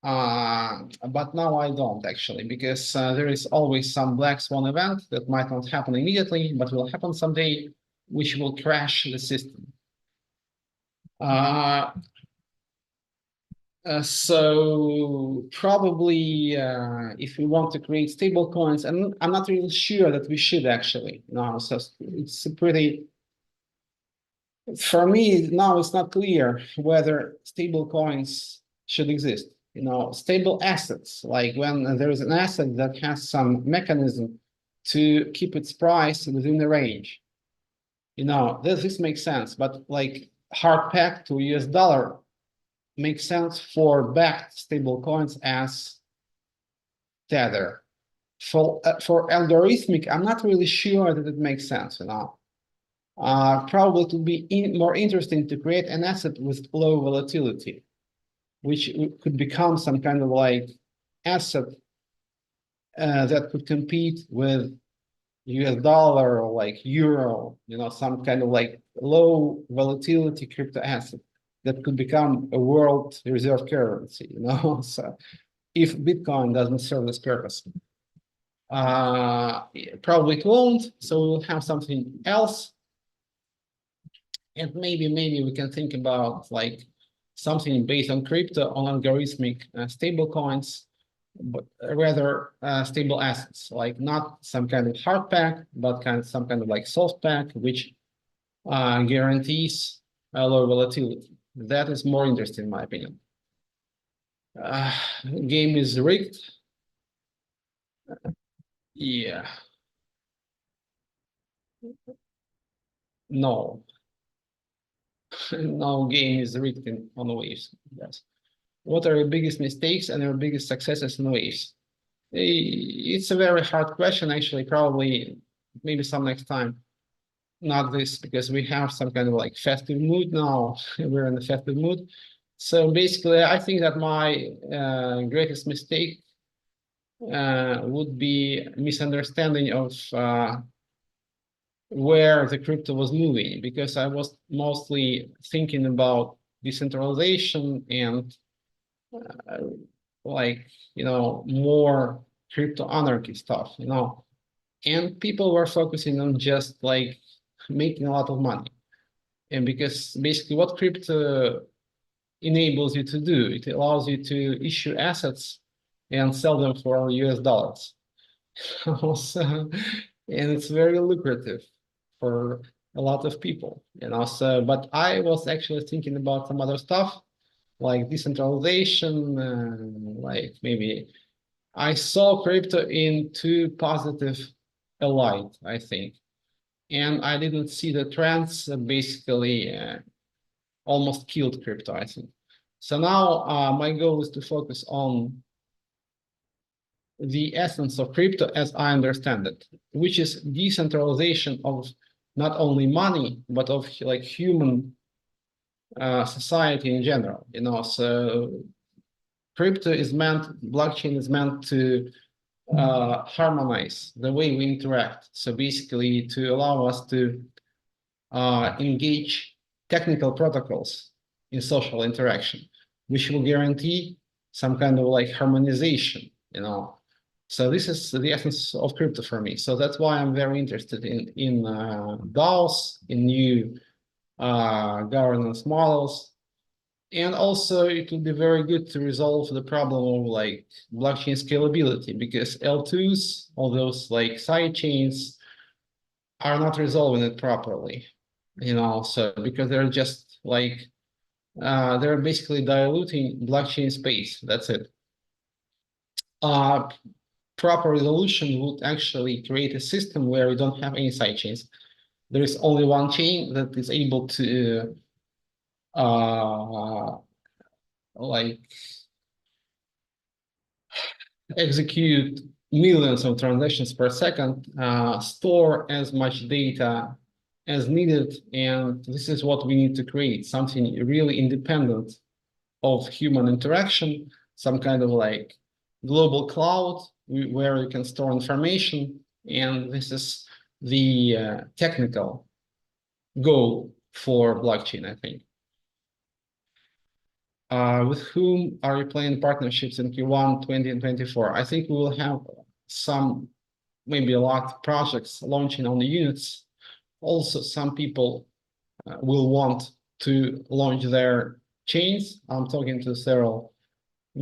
But now I don't actually, because there is always some black swan event that might not happen immediately, but will happen someday, which will crash the system. Uh, so probably if we want to create stable coins, and I'm not really sure that we should actually. No, so it's pretty, for me now it's not clear whether stable coins should exist. Stable assets, like when there is an asset that has some mechanism to keep its price within the range. This makes sense, but like hard peg to US dollar makes sense for backed stable coins as Tether. For algorithmic, I'm not really sure that it makes sense. Probably it would be more interesting to create an asset with low volatility, which could become some kind of like asset that could compete with US dollar or like euro, some kind of like low volatility crypto asset that could become a world reserve currency. So if Bitcoin doesn't serve this purpose. Probably it won't, so we'll have something else. And maybe we can think about like something based on crypto on algorithmic stable coins, but rather stable assets, like not some kind of hard pack, but some kind of like soft pack, which guarantees low volatility. That is more interesting in my opinion. Uh, Game is rigged. Yeah, no, no game is rigged on the waves. Yes. What are your biggest mistakes and your biggest successes in waves? It's a very hard question, actually. Probably, maybe some next time. Not this, because we have some kind of like festive mood now. We're in the festive mood. So basically, I think that my greatest mistake would be misunderstanding of where the crypto was moving, because I was mostly thinking about decentralization and uh, like, more crypto anarchy stuff. And people were focusing on just like making a lot of money. And because basically what crypto enables you to do, it allows you to issue assets and sell them for US dollars. Also, and it's very lucrative for a lot of people. So, but I was actually thinking about some other stuff like decentralization, like maybe I saw crypto in too positive a light, I think. And I didn't see the trends basically almost killed crypto, I think. So now my goal is to focus on the essence of crypto as I understand it, which is decentralization of not only money, but of like human society in general. So crypto is meant, blockchain is meant to harmonize the way we interact. So basically to allow us to engage technical protocols in social interaction, which will guarantee some kind of like harmonization. So this is the essence of crypto for me. So that's why I'm very interested in DAOs, in new governance models. And also it will be very good to resolve the problem of like blockchain scalability, because L2s, all those like side chains, are not resolving it properly. So because they're just like they're basically diluting blockchain space. That's it. Uh, Proper resolution would actually create a system where we don't have any side chains. There is only one chain that is able to like execute millions of transactions per second, store as much data as needed, and this is what we need to create, something really independent of human interaction, some kind of like global cloud where you can store information, and this is the technical goal for blockchain, I think. With whom are you planning partnerships in Q1 2024? I think we will have some, maybe a lot of projects launching on the units. Also, some people will want to launch their chains. I'm talking to several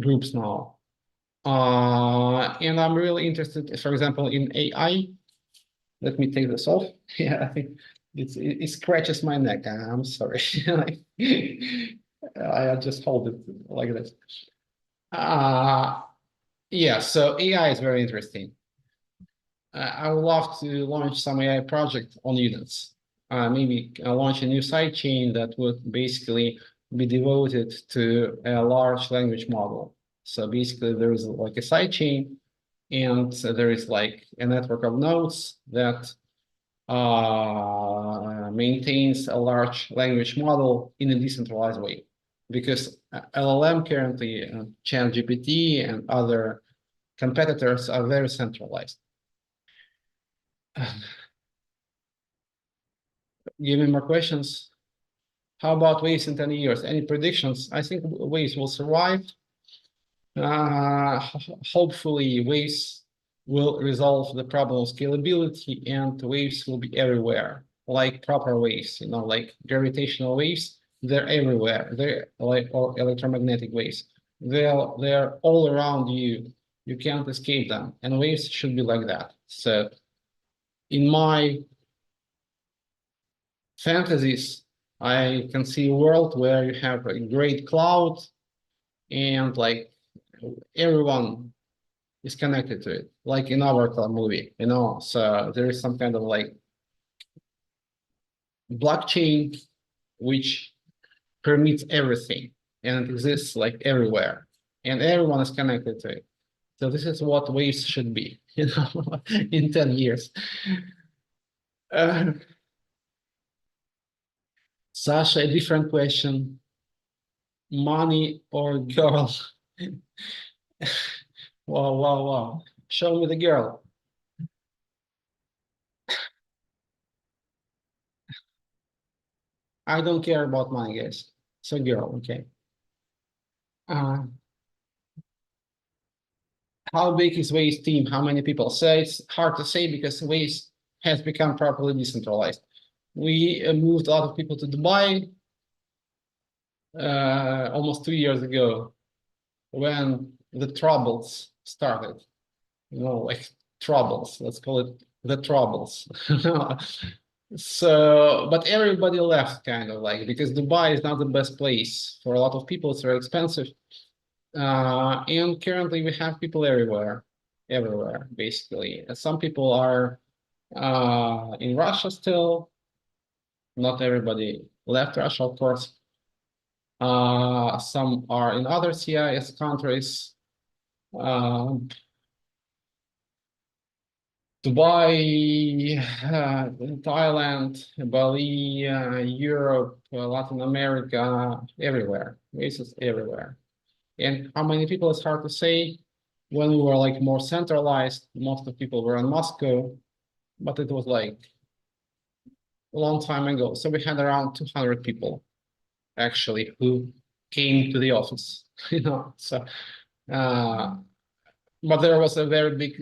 groups now. And I'm really interested, for example, in AI. Let me take this off. Yeah, I think it scratches my neck. I'm sorry. I just hold it like this. Yeah, so AI is very interesting. I would love to launch some AI project on units. Maybe launch a new sidechain that would basically be devoted to a large language model. So basically there is like a sidechain, and there is like a network of nodes that maintains a large language model in a decentralized way. Because LLM currently, ChatGPT and other competitors are very centralized. Give me more questions. How about Waves in 10 years? Any predictions? I think Waves will survive. Hopefully, Waves will resolve the problem of scalability, and waves will be everywhere, like proper waves, like gravitational waves. They're everywhere. They're like, or electromagnetic waves. They're all around you. You can't escape them, and waves should be like that. So, in my fantasies, I can see a world where you have a great cloud, and like everyone is connected to it, like in our movie, so there is some kind of like blockchain which permits everything, and it exists like everywhere, and everyone is connected to it. So this is what waves should be, in 10 years. Sasha, a different question. Money or girl? Wow, wow, wow. Show me the girl. I don't care about money, guys. So girl, okay. Uh, how big is Waze team? How many people? So it's hard to say because Waze has become properly decentralized. We moved a lot of people to Dubai almost 2 years ago when the troubles started. Like troubles. Let's call it the troubles. So, but everybody left kind of like, because Dubai is not the best place for a lot of people. It's very expensive. And currently we have people everywhere, basically. Some people are in Russia still. Not everybody left Russia, of course. Some are in other CIS countries. Dubai, Thailand, Bali, Europe, Latin America, everywhere. Bases everywhere. And how many people, it's hard to say. When we were like more centralized, most of the people were in Moscow, but it was like a long time ago. So we had around 200 people actually who came to the office, So, but there was a very big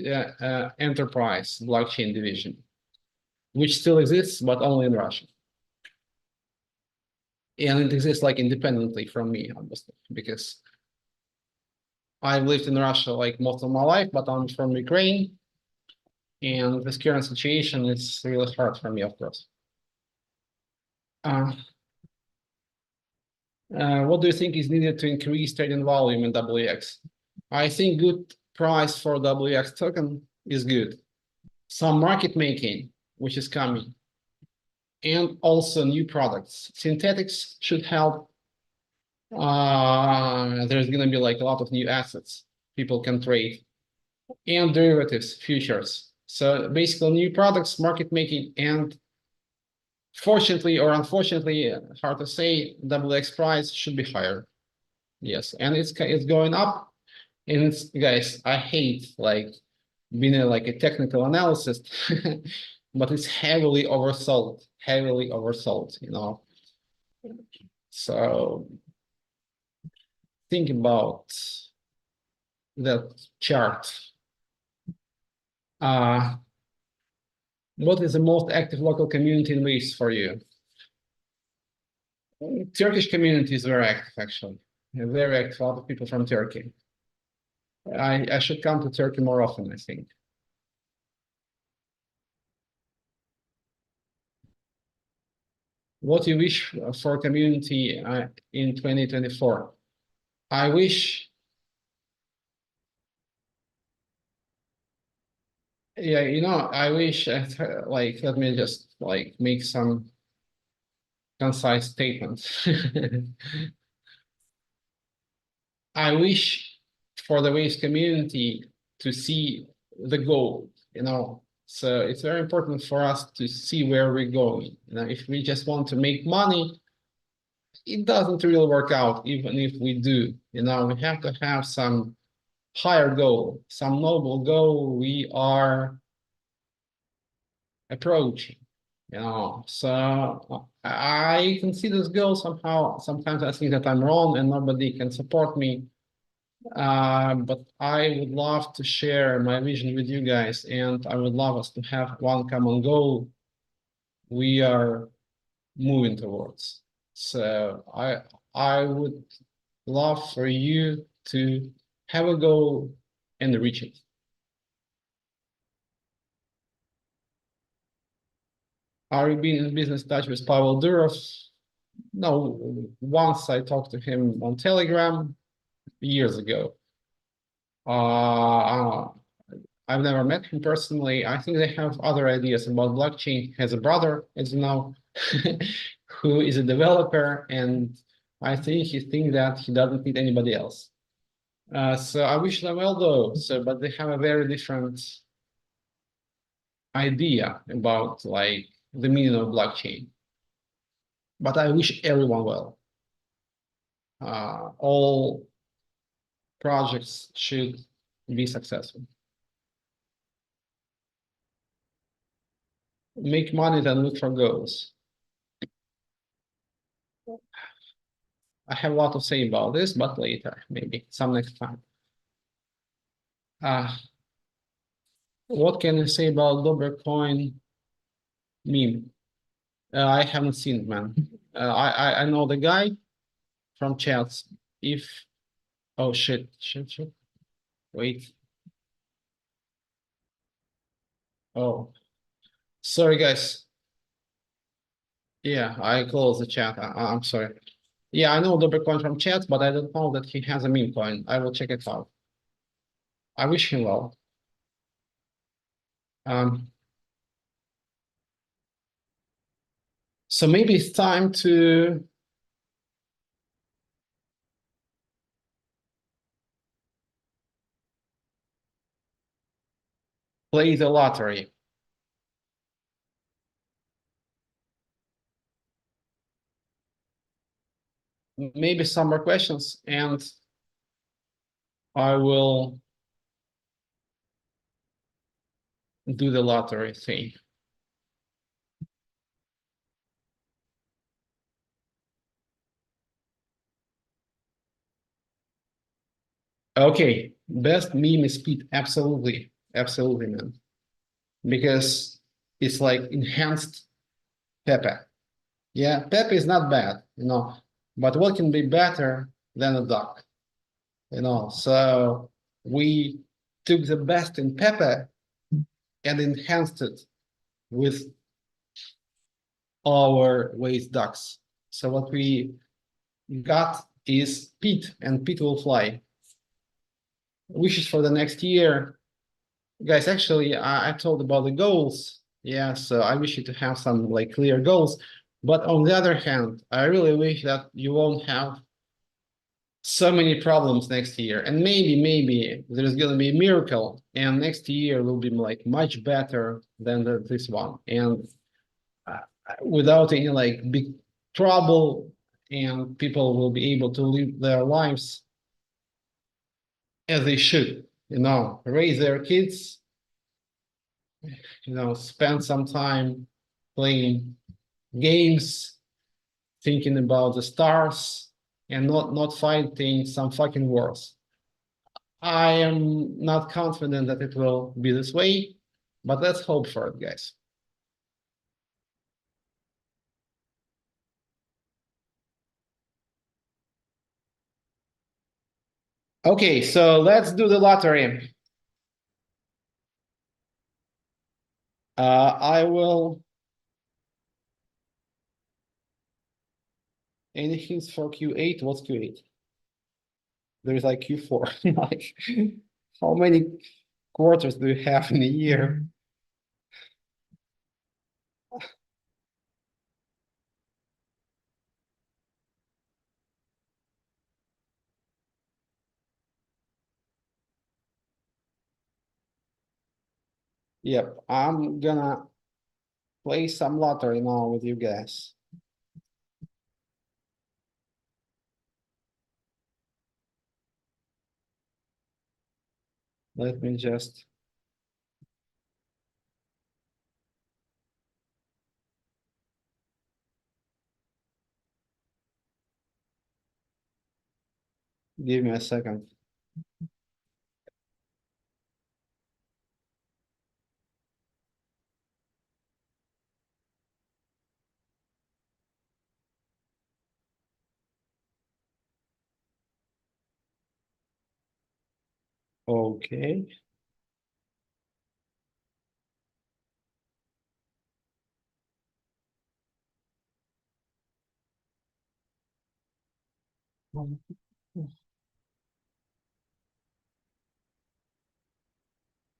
enterprise blockchain division, which still exists, but only in Russia. And it exists like independently from me, obviously, because I've lived in Russia like most of my life, but I'm from Ukraine. And this current situation is really hard for me, of course. What do you think is needed to increase trading volume in WX? I think good price for WX token is good. Some market making, which is coming, and also new products. Synthetics should help. There's going to be like a lot of new assets people can trade. and derivatives, futures. So basically new products, market making, and fortunately or unfortunately, hard to say, WX price should be higher. Yes, and it's going up. And it's, guys, I hate like being a technical analysis, but it's heavily oversold, you know. So think about that chart. What is the most active local community in Greece for you? Turkish community is very active, actually. Very active, a lot of people from Turkey. I should come to Turkey more often, I think. What you wish for community in 2024? I wish, yeah, you know, I wish, like, let me just like make some concise statements. I wish for the waves community to see the goal, you know. So it's very important for us to see where we're going. You know, if we just want to make money, it doesn't really work out, even if we do. You know, we have to have some higher goal, some noble goal we are approaching. You know, so I can see this goal somehow. Sometimes I think that I'm wrong and nobody can support me. But I would love to share my vision with you guys, and I would love us to have one common goal we are moving towards. So I would love for you to have a goal and reach it. Are you being in business touch with Pavel Durov? No, once I talked to him on Telegram years ago. Uh, I've never met him personally. I think they have other ideas about blockchain. He has a brother, as you know, who is a developer, and I think he thinks that he doesn't need anybody else. So I wish them well, though. So, but they have a very different idea about like the meaning of blockchain. But I wish everyone well. All projects should be successful. Make money, then look for goals. I have a lot to say about this, but later, maybe some next time. Uh, what can I say about Dobercoin meme? I haven't seen it, man. I know the guy from chats. If oh shit. Wait. Oh, sorry guys. Yeah, I closed the chat. I'm sorry. Yeah, I know Dobercoin from chats, but I don't know that he has a meme coin. I will check it out. I wish him well. Um, so maybe it's time to play the lottery. Maybe some more questions, and I will do the lottery thing. Okay, best meme is speed. Absolutely, absolutely, man. Because it's like enhanced Pepe. Yeah, Pepe is not bad, you know, but what can be better than a duck? You know, so we took the best in Pepe and enhanced it with our waste ducks. So what we got is Pete, and Pete will fly. Wishes for the next year. Guys, actually, I told about the goals. Yeah, so I wish you to have some like clear goals. But on the other hand, I really wish that you won't have so many problems next year, and maybe there's gonna be a miracle, and next year will be like much better than this one, and uh, without any like big trouble, and people will be able to live their lives as they should, raise their kids, spend some time playing games, thinking about the stars, and not fighting some fucking wars. I am not confident that it will be this way, but let's hope for it, guys. Okay, so let's do the lottery. I will. Any hints for Q8? What's Q8? There's like Q4. Like, how many quarters do you have in a year? Yep, I'm gonna play some lottery now with you guys. Let me just give me a second. Okay.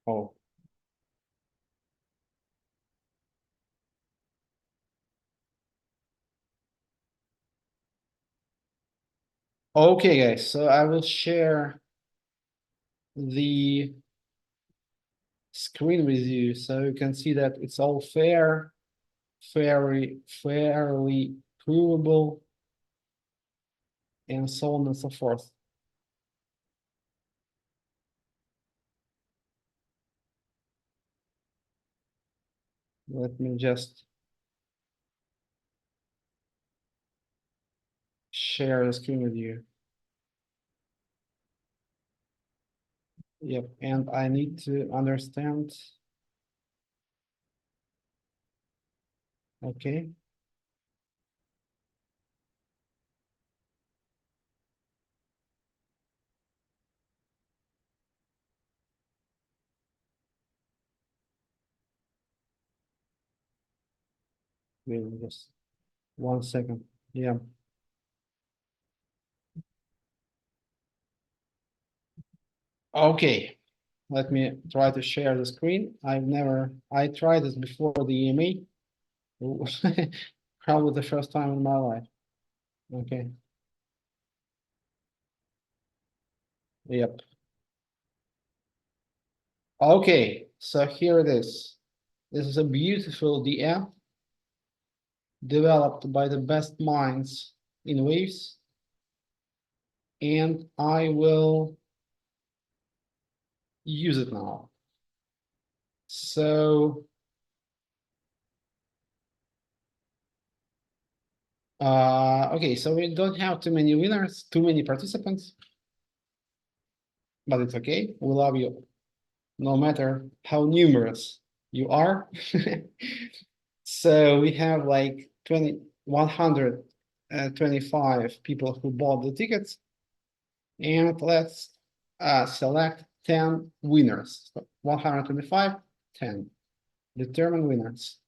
Oh, okay, guys. So I will share the screen with you so you can see that it's all fair, fairly provable, and so on and so forth. Let me just share the screen with you. Yep, and I need to understand. Okay, wait just 1 second. Yeah. Okay, let me try to share the screen. I tried this before the EMA. Probably the first time in my life. Okay, yep. Okay, so here it is. This is a beautiful DM developed by the best minds in Waves, and I will use it now. So, okay, so we don't have too many winners, too many participants, but it's okay. We love you no matter how numerous you are. So we have like 125 people who bought the tickets, and let's select 10 winners. So 125, 10. Determine winners.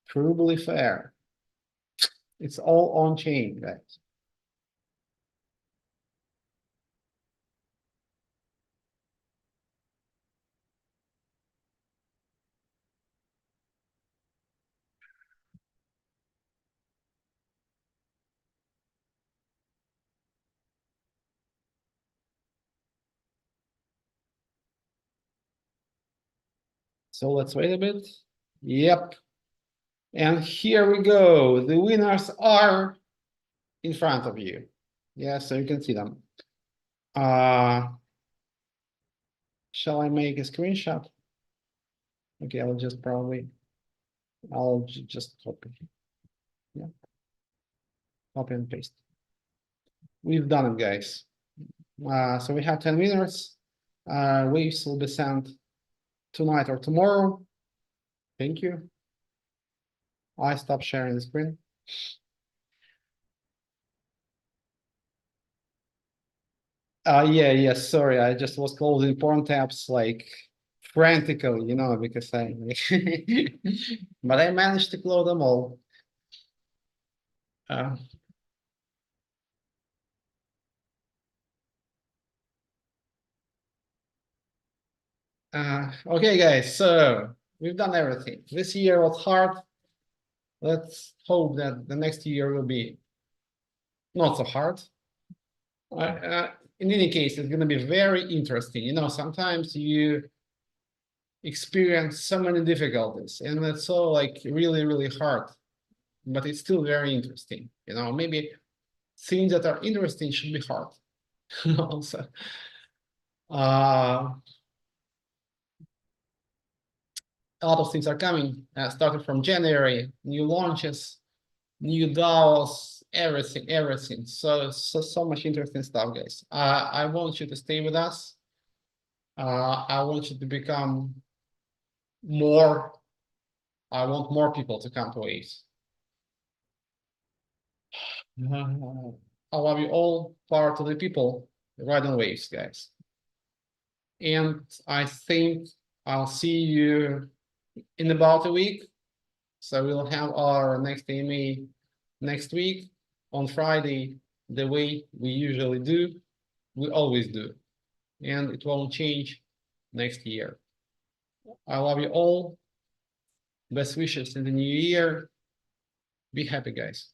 Provably fair. It's all on chain, guys. So let's wait a bit. Yep. And here we go. The winners are in front of you. Yeah, so you can see them. Shall I make a screenshot? Okay, I'll just just copy. Yeah, copy and paste. We've done it, guys. So we have 10 winners. Waves will be sent tonight or tomorrow. Thank you. I stop sharing the screen. Yeah, sorry, I just was closing porn tabs like frantically, because but I managed to close them all. Uh, okay, guys, so we've done everything. This year was hard. Let's hope that the next year will be not so hard. In any case, it's going to be very interesting. Sometimes you experience so many difficulties and it's so like really, really hard, but it's still very interesting. Maybe things that are interesting should be hard. Also, a lot of things are coming, starting from January, new launches, new DAOs, everything. So much interesting stuff, guys. I want you to stay with us. I want you to become more. I want more people to come to Waves. I love you all, power to the people, ride on Waves, guys. And I think I'll see you in about a week. So we'll have our next AMA next week on Friday, the way we usually do. We always do. And it won't change next year. I love you all. Best wishes in the new year. Be happy, guys.